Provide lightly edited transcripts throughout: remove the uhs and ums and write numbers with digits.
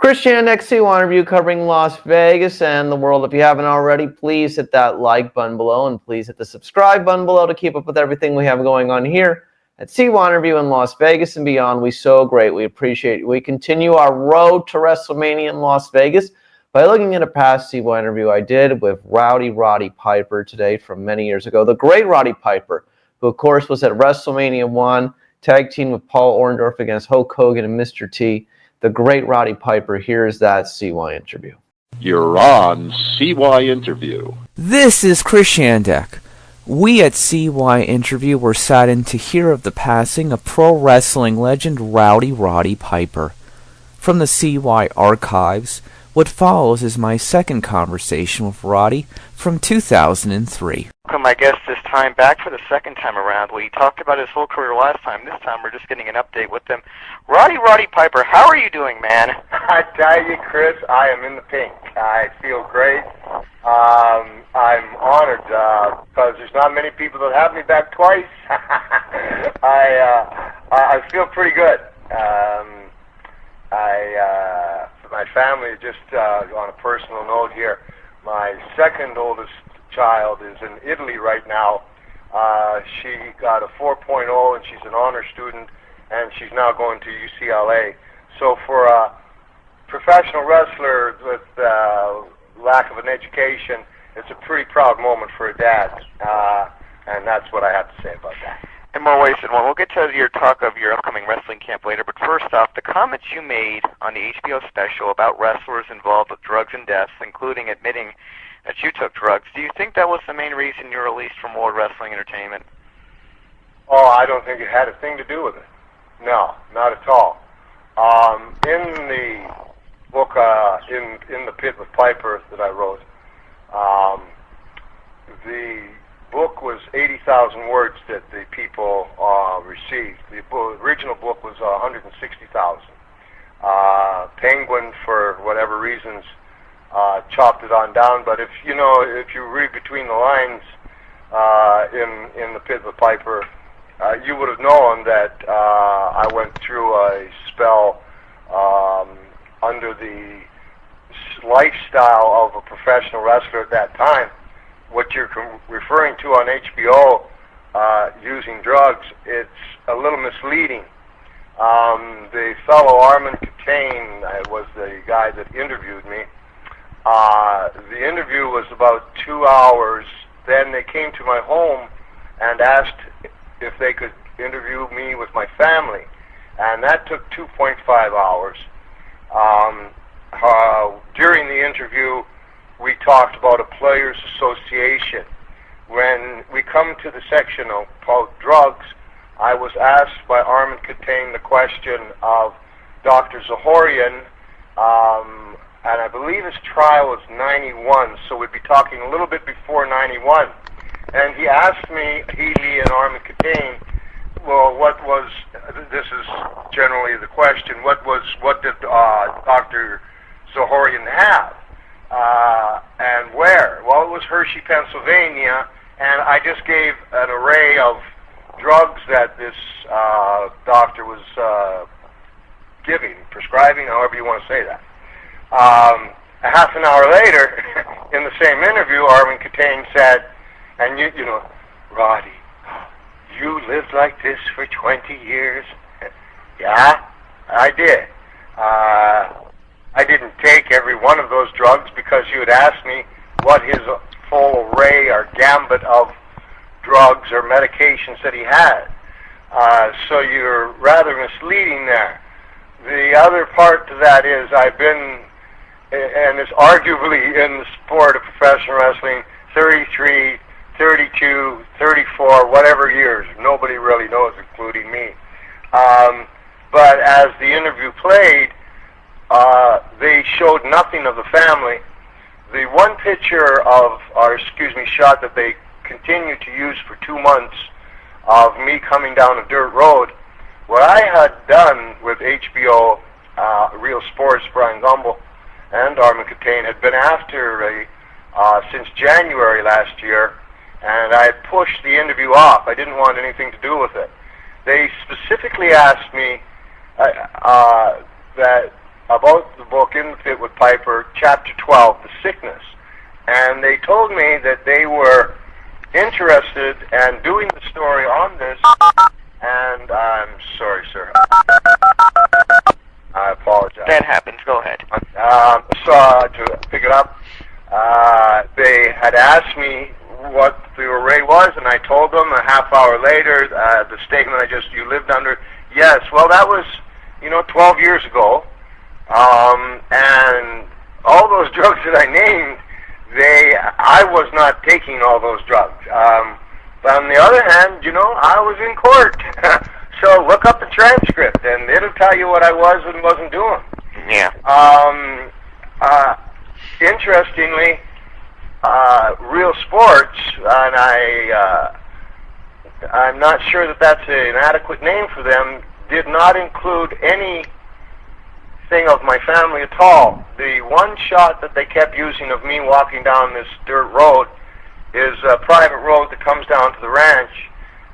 Christian next CYInterview covering Las Vegas and the world. If you haven't already, please hit that like button below and please hit the subscribe button below to keep up with everything we have going on here at CYInterview in Las Vegas and beyond. We so greatly appreciate it. We continue our road to WrestleMania in Las Vegas by looking at a past CYInterview I did with Rowdy Roddy Piper today from many years ago. The great Roddy Piper, who of course was at WrestleMania 1, tag team with Paul Orndorff against Hulk Hogan and Mr. T. The great Roddy Piper. Here's that CYInterview. You're on CYInterview. This is Chris Shandek. We at CYInterview were saddened to hear of the passing of pro wrestling legend Rowdy Roddy Piper. From the CY archives, what follows is my second conversation with Roddy from 2003. Welcome, my guest this time back for the second time around. We talked about his whole career last time. This time we're just getting an update with him. Roddy Piper, how are you doing, man? I tell you, Chris, I am in the pink. I feel great. I'm honored because there's not many people that have me back twice. I feel pretty good. My family, just on a personal note here, my second oldest child is in Italy right now. She got a 4.0 and she's an honor student, and she's now going to UCLA. So for a professional wrestler with lack of an education, it's a pretty proud moment for a dad, and that's what I have to say about that. In more ways than one. We'll get to your talk of your upcoming wrestling camp later, but first off, the comments you made on the HBO special about wrestlers involved with drugs and deaths, including admitting that you took drugs, do you think that was the main reason you were released from World Wrestling Entertainment? Oh, I don't think it had a thing to do with it. No, not at all. In the book, in the Pit with Piper that I wrote, the book was 80,000 words that the people received. The original book was 160,000. Penguin, for whatever reasons, chopped it on down. But if you read between the lines in the Pit with Piper, you would have known that I went through a spell under the lifestyle of a professional wrestler at that time. What you're referring to on HBO, using drugs, it's a little misleading. The fellow Armin Catane was the guy that interviewed me. The interview was about 2 hours. Then they came to my home and asked if they could interview me with my family, and that took 2.5 hours. During the interview, we talked about a players' association. When we come to the section about drugs, I was asked by Armin Catane the question of Dr. Zahorian, and I believe his trial was 91, so we'd be talking a little bit before 91. And he asked me, Healy and Armin Catane, well, this is generally the question, what did Dr. Zahorian have? And where? Well, it was Hershey, Pennsylvania, and I just gave an array of drugs that this doctor was prescribing, however you want to say that. A half an hour later, in the same interview, Armin Catane said, and you know, Roddy, you lived like this for 20 years? Yeah, I did. I didn't take every one of those drugs because you had asked me what his full array or gambit of drugs or medications that he had. So you're rather misleading there. The other part to that is I've been, and it's arguably in the sport of professional wrestling, 33, 32, 34, whatever years. Nobody really knows, including me. But as the interview played, they showed nothing of the family. The one picture shot that they continued to use for 2 months of me coming down a dirt road, what I had done with HBO, Real Sports, Brian Gumbel, and Armin Catane had been after since January last year, and I had pushed the interview off. I didn't want anything to do with it. They specifically asked me that about the book In the Pit with Piper, Chapter 12, The Sickness. And they told me that they were interested in doing the story on this, and I'm sorry, sir. I apologize. That happens. Go ahead. So to pick it up, they had asked me what the array was, and I told them a half hour later, the statement you lived under, yes, well, that was, 12 years ago, and all those drugs that I named, I was not taking all those drugs. But on the other hand, I was in court. So look up the transcript, and it'll tell you what I was and wasn't doing. Yeah. Interestingly, Real Sports, and I'm not sure that that's an adequate name for them, did not include anything of my family at all. The one shot that they kept using of me walking down this dirt road is a private road that comes down to the ranch.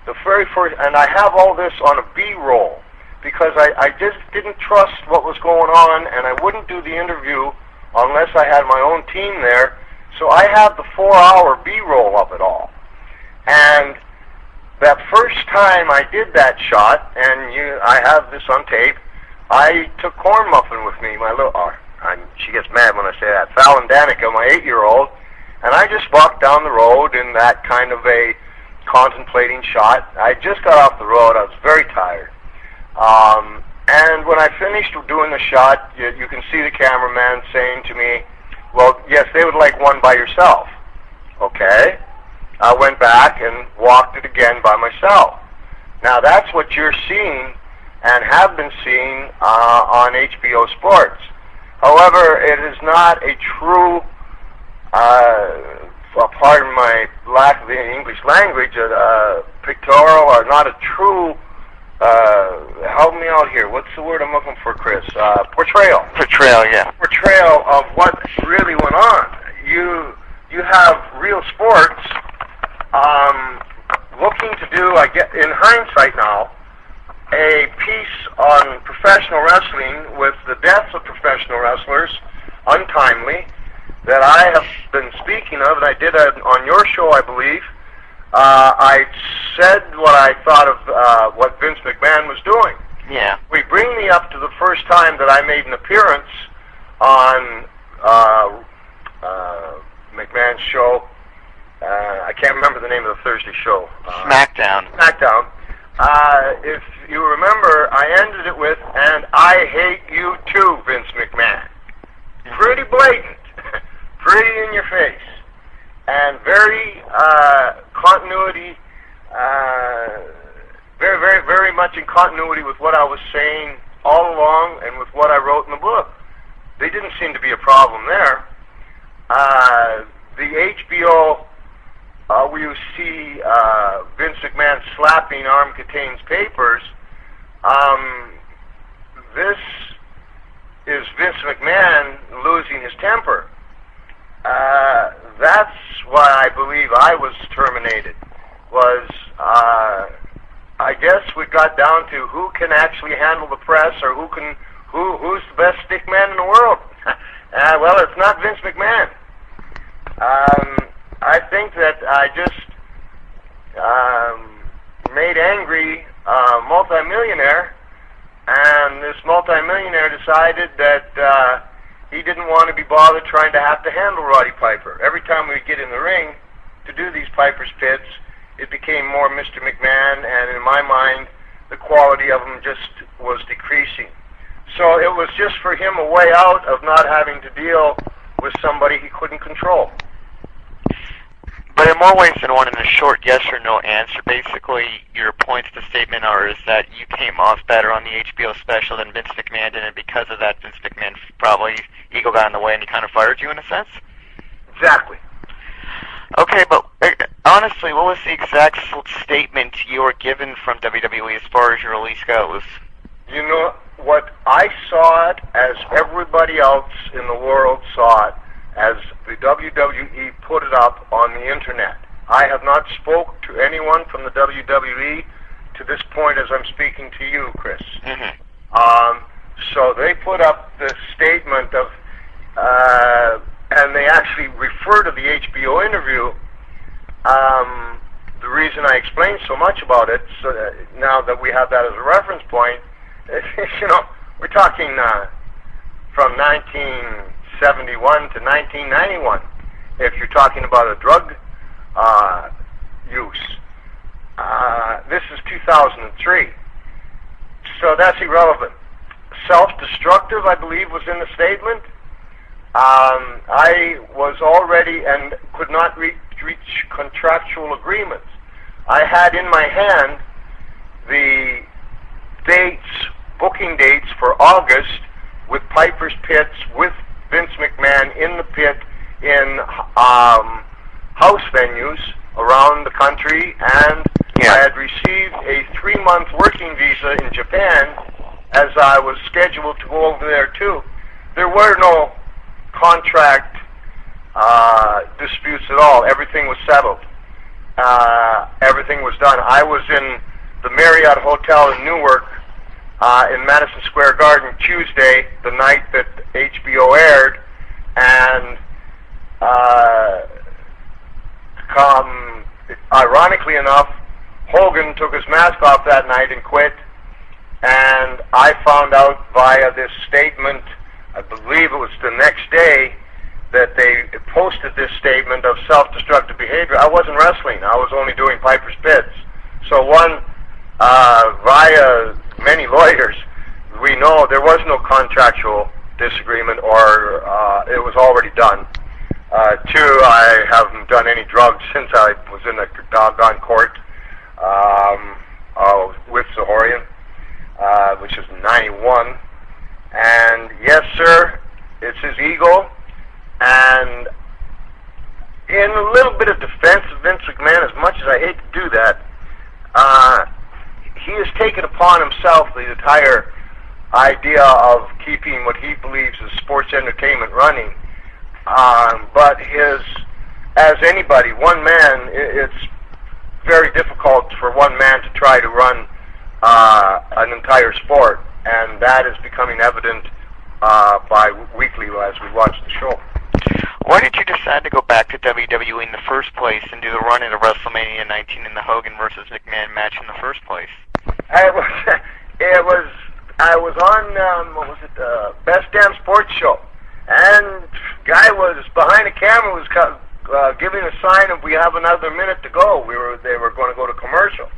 The very first, and I have all this on a B-roll because I just didn't trust what was going on, and I wouldn't do the interview unless I had my own team there. So I have the 4-hour B-roll of it all. And that first time I did that shot, and I have this on tape, I took Corn Muffin with me, my little, she gets mad when I say that, Fallon Danica, my 8-year-old, and I just walked down the road in that kind of a contemplating shot. I just got off the road. I was very tired. And when I finished doing the shot, you can see the cameraman saying to me, well, yes, they would like one by yourself. Okay. I went back and walked it again by myself. Now, that's what you're seeing and have been seeing on HBO Sports. However, it is not a true, pardon my lack of the English language, pictorial, or not a true, help me out here, what's the word I'm looking for, Chris? Portrayal. Portrayal, yeah. Portrayal of what really went on. You have Real Sports looking to do, I get in hindsight now, a piece on professional wrestling with the deaths of professional wrestlers, untimely, that I have been speaking of, and I did on your show, I believe. I said what I thought of what Vince McMahon was doing. Yeah. We bring me up to the first time that I made an appearance on McMahon's show. I can't remember the name of the Thursday show. SmackDown. SmackDown. If you remember, I ended it with, and I hate you too, Vince McMahon. Pretty blatant. Pretty in your face. And very continuity, very, very, very much in continuity with what I was saying all along and with what I wrote in the book. They didn't seem to be a problem there. The HBO, where you see Vince McMahon slapping Arm Contains Papers, this is Vince McMahon losing his temper. That's why I believe I was terminated. I guess we got down to who can actually handle the press, or who's the best stick man in the world. Well, it's not Vince McMahon. I think that I just made angry a multimillionaire, and this multimillionaire decided that he didn't want to be bothered trying to have to handle Roddy Piper. Every time we get in the ring to do these Piper's Pits, it became more Mr. McMahon, and in my mind, the quality of him just was decreasing. So it was just for him a way out of not having to deal with somebody he couldn't control. But in more ways than one, in a short yes or no answer, basically your points to the statement is that you came off better on the HBO special than Vince McMahon did, and because of that, Vince McMahon probably ego got in the way and he kind of fired you in a sense? Exactly. Okay, but honestly, what was the exact statement you were given from WWE as far as your release goes? You know, what I saw it as everybody else in the world saw it, as the WWE put it up on the internet. I have not spoke to anyone from the WWE to this point as I'm speaking to you, Chris. Mm-hmm. So they put up this statement of, and they actually refer to the HBO interview. The reason I explained so much about it, so that now that we have that as a reference point, is, we're talking from 1971 to 1991. If you're talking about a drug use, this is 2003. So that's irrelevant. Self-destructive, I believe, was in the statement. I was already and could not reach contractual agreements. I had in my hand the booking dates for August with Piper's Pits, with Vince McMahon in the pit in house venues around the country, and I had received a 3-month working visa in Japan as I was scheduled to go over there too. There were no contract disputes at all. Everything was settled. Everything was done. I was in the Marriott Hotel in Newark in Madison Square Garden Tuesday, the night that HBO aired, and ironically enough, Hogan took his mask off that night and quit, and I found out via this statement, I believe it was the next day, that they posted this statement of self-destructive behavior. I wasn't wrestling. I was only doing Piper's Pits. So via many lawyers, we know there was no contractual disagreement, or it was already done. 2, I haven't done any drugs since I was in the doggone court with Zahorian, which is 91. And yes, sir, it's his ego. And in a little bit of defense of Vince McMahon, as much as I hate to do that, he has taken upon himself the entire idea of keeping what he believes is sports entertainment running. But as anybody, one man, it's very difficult for one man to try to run an entire sport, and that is becoming evident weekly as we watch the show. Why did you decide to go back to WWE in the first place and do the run into WrestleMania 19 in the Hogan versus McMahon match in the first place? I was on Best Damn Sports Show, and guy was behind the camera, was giving a sign of we have another minute to go. They were going to go to commercial,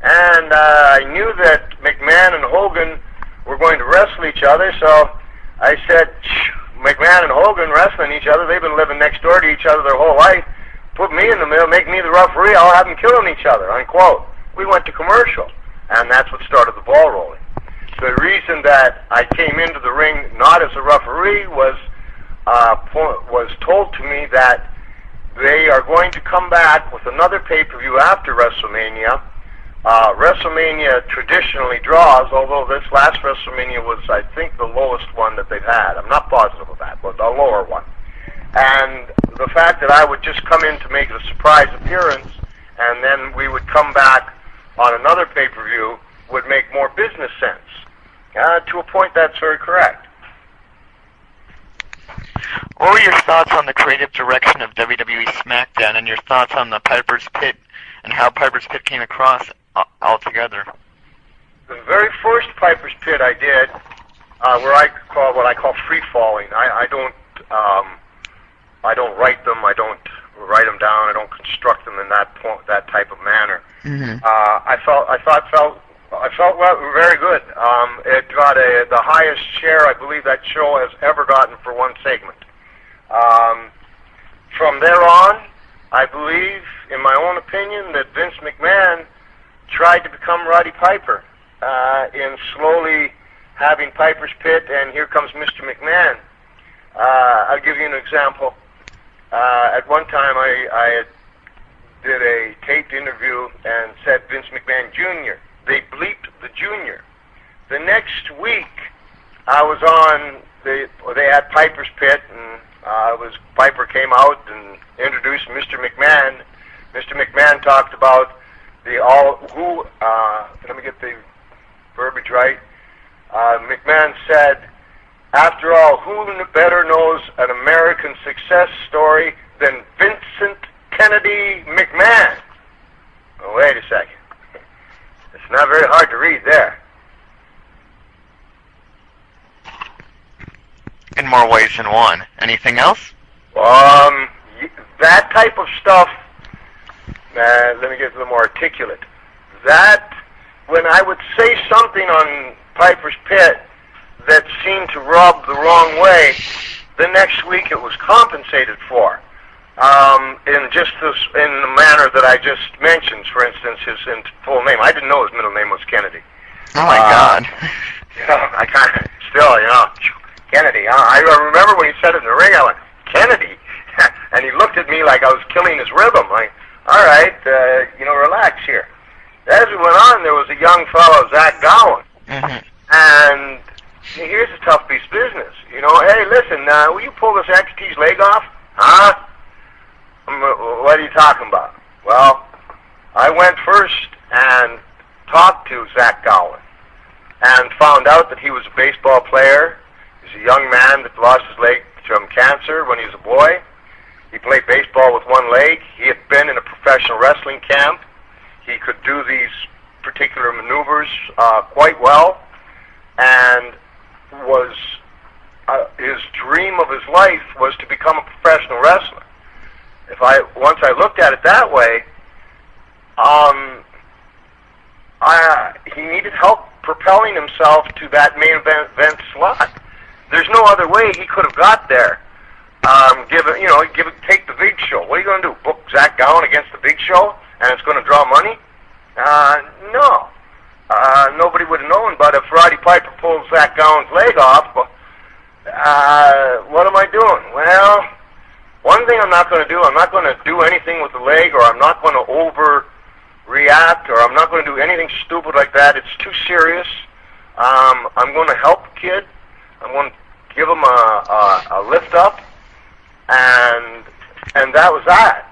and I knew that McMahon and Hogan were going to wrestle each other, so I said, McMahon and Hogan wrestling each other, they've been living next door to each other their whole life. Put me in the middle, make me the referee, I'll have them killing each other, unquote. We went to commercial, and that's what started the ball rolling. The reason that I came into the ring not as a referee was told to me that they are going to come back with another pay-per-view after WrestleMania. WrestleMania traditionally draws, although this last WrestleMania was, I think, the lowest one that they've had. I'm not positive of that, but a lower one. And the fact that I would just come in to make a surprise appearance, and then we would come back on another pay-per-view, would make more business sense. To a point, that's very correct. What were your thoughts on the creative direction of WWE SmackDown, and your thoughts on the Piper's Pit and how Piper's Pit came across altogether? The very first Piper's Pit I did, where I call what I call free falling. I don't write them. I don't write them down. I don't construct them in that type of manner. Mm-hmm. I felt very good. It got the highest share I believe that show has ever gotten for one segment. From there on, I believe, in my own opinion, that Vince McMahon tried to become Roddy Piper in slowly having Piper's Pit, and here comes Mr. McMahon. I'll give you an example. At one time, I did a taped interview and said Vince McMahon Jr. They bleeped the Junior. The next week, I was on. They had Piper's Pit, and Piper came out and introduced Mr. McMahon. Mr. McMahon talked about let me get the verbiage right. McMahon said, after all, who better knows an American success story than Vincent Kennedy McMahon? Oh, wait a second. It's not very hard to read there. In more ways than one. Anything else? That type of stuff, let me get a little more articulate. That, when I would say something on Piper's Pit that seemed to rub the wrong way, the next week it was compensated for. In the manner that I just mentioned, for instance, his full name. I didn't know his middle name was Kennedy. Oh my God. I kind of, still, Kennedy, huh? I remember when he said it in the ring, I went, Kennedy? And he looked at me like I was killing his rhythm. Like, all right, relax here. As we went on, there was a young fellow, Zach Gowen. Mm-hmm. And here's a tough piece of business. Hey, listen, will you pull this XT's leg off? Huh? What are you talking about? Well, I went first and talked to Zach Gowen and found out that he was a baseball player. He's a young man that lost his leg from cancer when he was a boy. He played baseball with one leg. He had been in a professional wrestling camp. He could do these particular maneuvers quite well, and was his dream of his life was to become a professional wrestler. Once I looked at it that way, he needed help propelling himself to that main event slot. There's no other way he could have got there. Take the Big Show. What are you going to do? Book Zach Gowen against the Big Show, and it's going to draw money? No. Nobody would have known. But if Roddy Piper pulls Zach Gowen's leg off, what am I doing? Well, one thing I'm not going to do, I'm not going to do anything with the leg, or I'm not going to overreact, or I'm not going to do anything stupid like that. It's too serious. I'm going to help the kid. I'm going to give him a lift up, and that was that.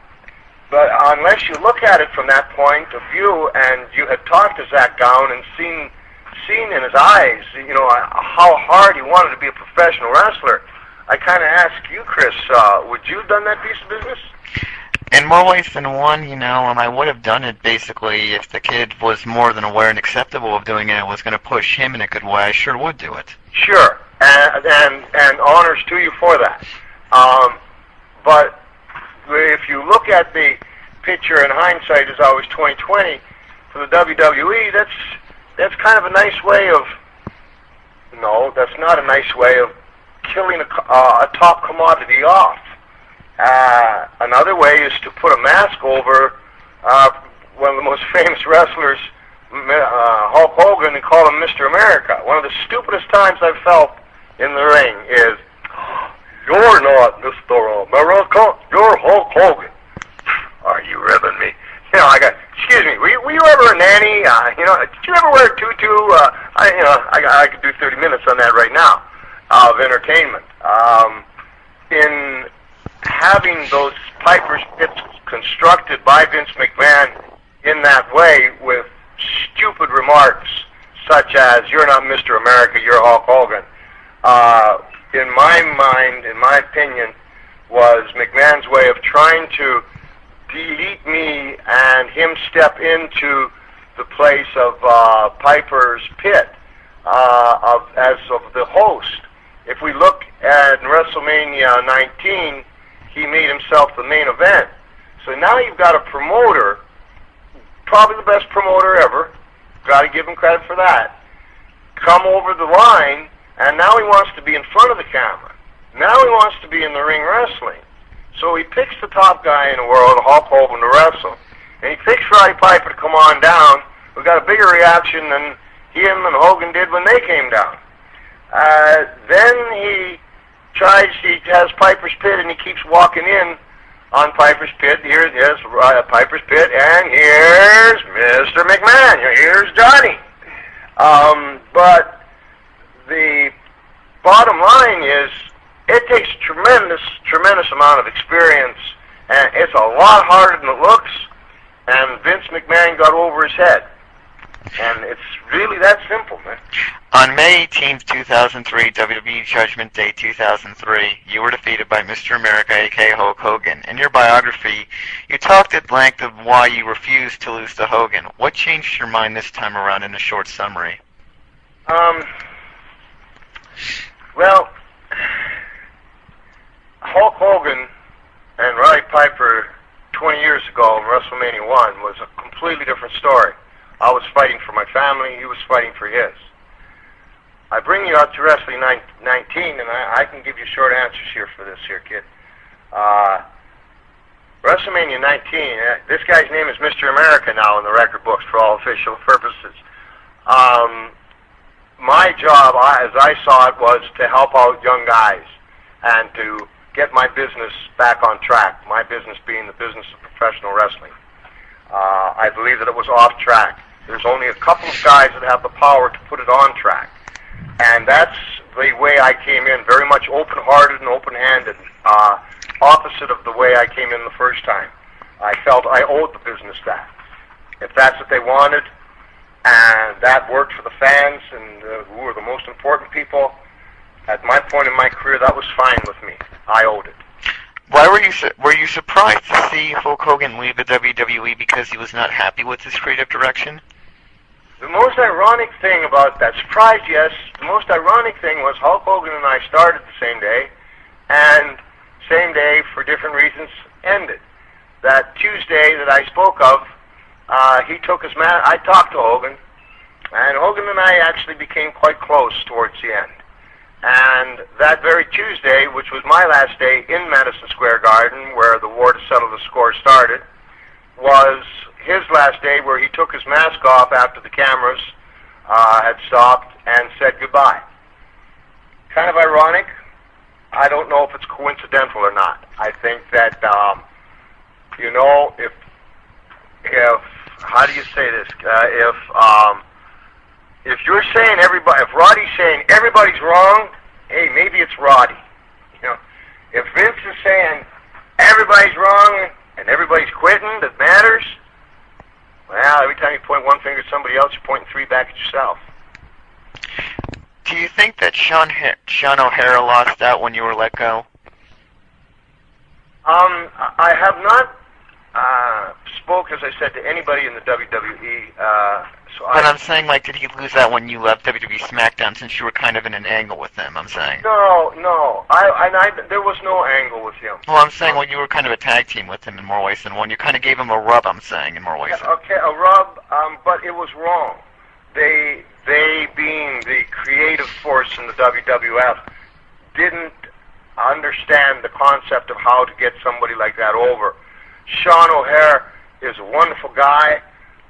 But unless you look at it from that point of view, and you had talked to Zach Gowen and seen in his eyes, how hard he wanted to be a professional wrestler, I kind of ask you, Chris, would you have done that piece of business? In more ways than one, I would have done it basically if the kid was more than aware and acceptable of doing it and was going to push him in a good way. I sure would do it. Sure, and honors to you for that. But if you look at the picture, and hindsight is always 20/20 for the WWE, that's kind of a nice way of. No, that's not a nice way of killing a top commodity off. Another way is to put a mask over one of the most famous wrestlers, Hulk Hogan, and call him Mr. America. One of the stupidest times I've felt in the ring is, you're not Mr. America, you're Hulk Hogan. Are you ribbing me? Excuse me, were you ever a nanny? Did you ever wear a tutu? I could do 30 minutes on that right now of entertainment. In having those Piper's Pits constructed by Vince McMahon in that way with stupid remarks such as, you're not Mr. America, you're Hulk Hogan, in my mind, in my opinion, was McMahon's way of trying to delete me and him step into the place of Piper's Pit as of the host. If we look at WrestleMania 19, he made himself the main event. So now you've got a promoter, probably the best promoter ever, got to give him credit for that, come over the line, and now he wants to be in front of the camera. Now he wants to be in the ring wrestling. So he picks the top guy in the world, Hulk Hogan, to wrestle. And he picks Roddy Piper to come on down. We got a bigger reaction than him and Hogan did when they came down. Then he has Piper's Pit, and he keeps walking in on Piper's Pit. Here's Piper's Pit, and here's Mr. McMahon. Here's Johnny. But the bottom line is, it takes tremendous amount of experience, and it's a lot harder than it looks, and Vince McMahon got over his head. And it's really that simple, man. On May 18th, 2003, WWE Judgment Day 2003, you were defeated by Mr. America, a.k.a. Hulk Hogan. In your biography, you talked at length of why you refused to lose to Hogan. What changed your mind this time around in a short summary? Well, Hulk Hogan and Roddy Piper 20 years ago in WrestleMania 1 was a completely different story. I was fighting for my family, he was fighting for his. I bring you out to Wrestling 19, and I can give you short answers here for this here, kid. WrestleMania 19, this guy's name is Mr. America now in the record books for all official purposes. My job, as I saw it, was to help out young guys and to get my business back on track, my business being the business of professional wrestling. I believe that it was off track. There's only a couple of guys that have the power to put it on track. And that's the way I came in, very much open-hearted and open-handed, opposite of the way I came in the first time. I felt I owed the business that. If that's what they wanted, and that worked for the fans, and who were the most important people, at my point in my career, that was fine with me. I owed it. Why were you surprised to see Hulk Hogan leave the WWE because he was not happy with his creative direction? The most ironic thing about that, surprise, yes, the most ironic thing was Hulk Hogan and I started the same day, and same day, for different reasons, ended. That Tuesday that I spoke of, he took his I talked to Hogan, and Hogan and I actually became quite close towards the end. And that very Tuesday, which was my last day in Madison Square Garden, where the war to settle the score started, was his last day where he took his mask off after the cameras had stopped and said goodbye. Kind of ironic. I don't know if it's coincidental or not. I think that, you know, if how do you say this? If you're saying everybody, if Roddy's saying everybody's wrong, hey, maybe it's Roddy. You know, if Vince is saying everybody's wrong and everybody's quitting, that matters. Well, every time you point one finger at somebody else, you're pointing three back at yourself. Do you think that Sean O'Hara lost out when you were let go? I have not spoke, as I said, to anybody in the WWE. But I'm saying, like, did he lose that when you left WWE SmackDown, since you were kind of in an angle with him, I'm saying? No. There was no angle with him. Well, I'm saying, well, you were kind of a tag team with him in more ways than one. You kind of gave him a rub, I'm saying, in more ways than one. Okay, a rub, but it was wrong. They being the creative force in the WWF, didn't understand the concept of how to get somebody like that over. Sean O'Hara is a wonderful guy,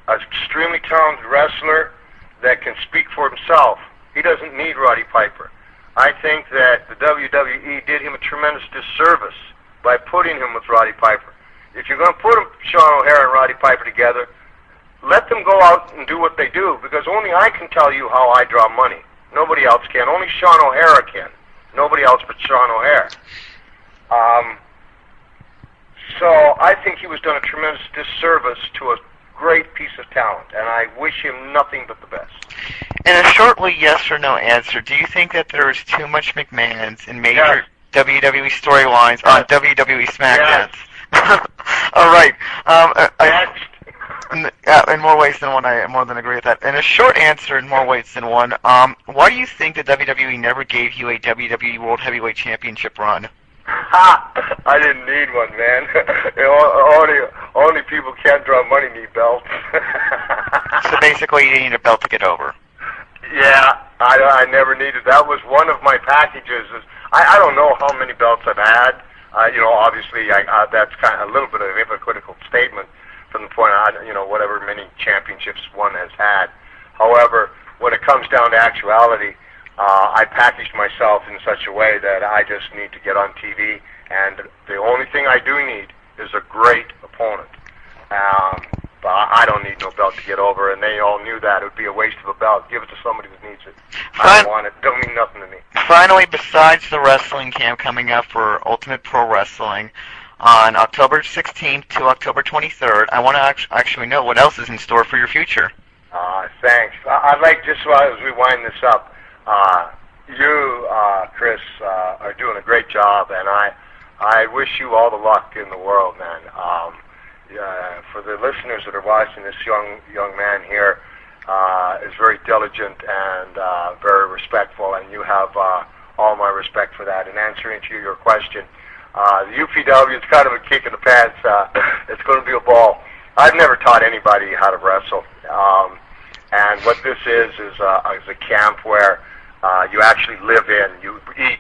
an extremely talented wrestler that can speak for himself. He doesn't need Roddy Piper. I think that the WWE did him a tremendous disservice by putting him with Roddy Piper. If you're going to put Sean O'Hara and Roddy Piper together, let them go out and do what they do, because only I can tell you how I draw money. Nobody else can. Only Sean O'Hara can. Nobody else but Sean O'Hara. So I think he was done a tremendous disservice to a great piece of talent, and I wish him nothing but the best. In a shortly yes or no answer, do you think that there is too much McMahons in major WWE storylines on WWE SmackDowns? Yes. All right. In more ways than one, I more than agree with that. In a short answer, in more ways than one, why do you think that WWE never gave you a WWE World Heavyweight Championship run? I didn't need one, man. Only people who can't draw money need belts. So basically, you need a belt to get over. Yeah, I never needed. That was one of my packages. I don't know how many belts I've had. You know, obviously, that's kind of a little bit of a hypocritical statement from the point on, you know, whatever many championships one has had. However, when it comes down to actuality, I packaged myself in such a way that I just need to get on TV, and the only thing I do need is a great opponent. But I don't need no belt to get over, and they all knew that. It would be a waste of a belt. Give it to somebody that needs it. I don't want it. Don't mean nothing to me. Finally, besides the wrestling camp coming up for Ultimate Pro Wrestling on October 16th to October 23rd, I want to actually know what else is in store for your future. Thanks. I'd like, just as we wind this up, you, Chris, are doing a great job, and I wish you all the luck in the world, man. For the listeners that are watching, this young man here is very diligent and very respectful, and you have all my respect for that. In answering to your question, the UPW is kind of a kick in the pants. It's going to be a ball. I've never taught anybody how to wrestle, and what this is a camp where you actually live in. You eat,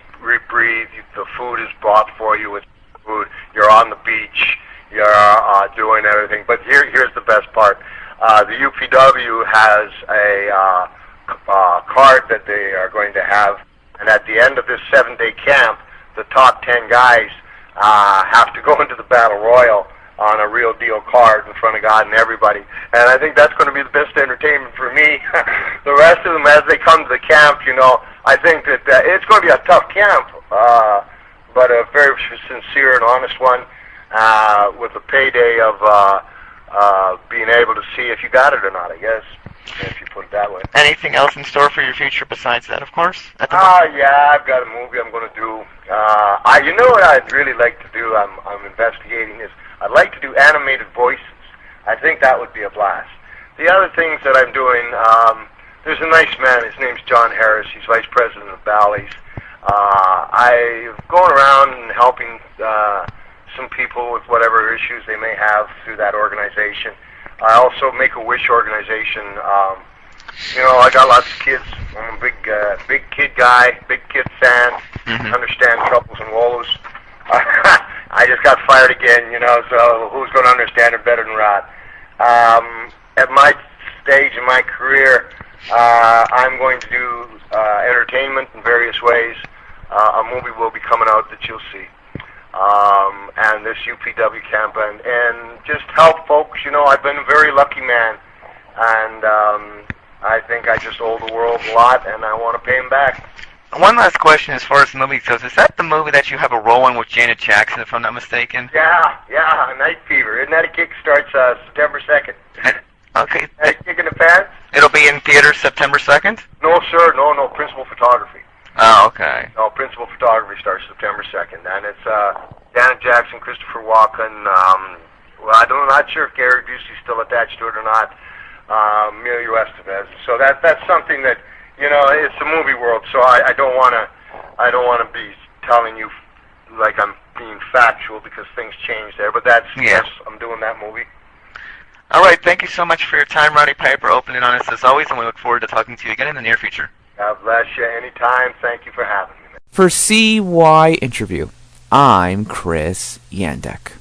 breathe. The food is bought for you with food. You're on the beach. You're doing everything. But here's the best part. The UPW has a card that they are going to have, and at the end of this 7-day camp, the top 10 guys have to go into the Battle Royal on a real deal card in front of God and everybody. And I think that's going to be the best entertainment for me. The rest of them, as they come to the camp, I think that it's going to be a tough camp, but a very sincere and honest one, with the payday of being able to see if you got it or not, I guess, if you put it that way. Anything else in store for your future besides that, of course? Yeah, I've got a movie I'm going to do. You know what I'd really like to do? I'm investigating this. I'd like to do animated voices. I think that would be a blast. The other things that I'm doing, there's a nice man. His name's John Harris. He's vice president of Bally's. I'm going around and helping some people with whatever issues they may have through that organization. I also make a wish organization. I got lots of kids. I'm a big kid guy, big kid fan. Understand troubles and woes. I just got fired again, so who's going to understand it better than Rod? At my stage in my career, I'm going to do entertainment in various ways. A movie will be coming out that you'll see. And this UPW camp, and just help folks. I've been a very lucky man, and I think I just owe the world a lot, and I want to pay him back. One last question as far as the movie goes. Is that the movie that you have a role in with Janet Jackson, if I'm not mistaken? Yeah, Night Fever. Isn't that a kick? Starts September 2nd. Okay. That kick in the pants? It'll be in theaters September 2nd? No, sir. No. Principal photography. Oh, okay. No, principal photography starts September 2nd, and it's Janet Jackson, Christopher Walken. I'm not sure if Gary Busey's still attached to it or not. Emilio Estevez. So that's something that it's the movie world. So I don't want to be telling you like I'm being factual because things change there. But yes, I'm doing that movie. All right. Thank you so much for your time, Roddy Piper, open and honest as always, and we look forward to talking to you again in the near future. God bless you. Anytime. Thank you for having me. For CY Interview, I'm Chris Yandek.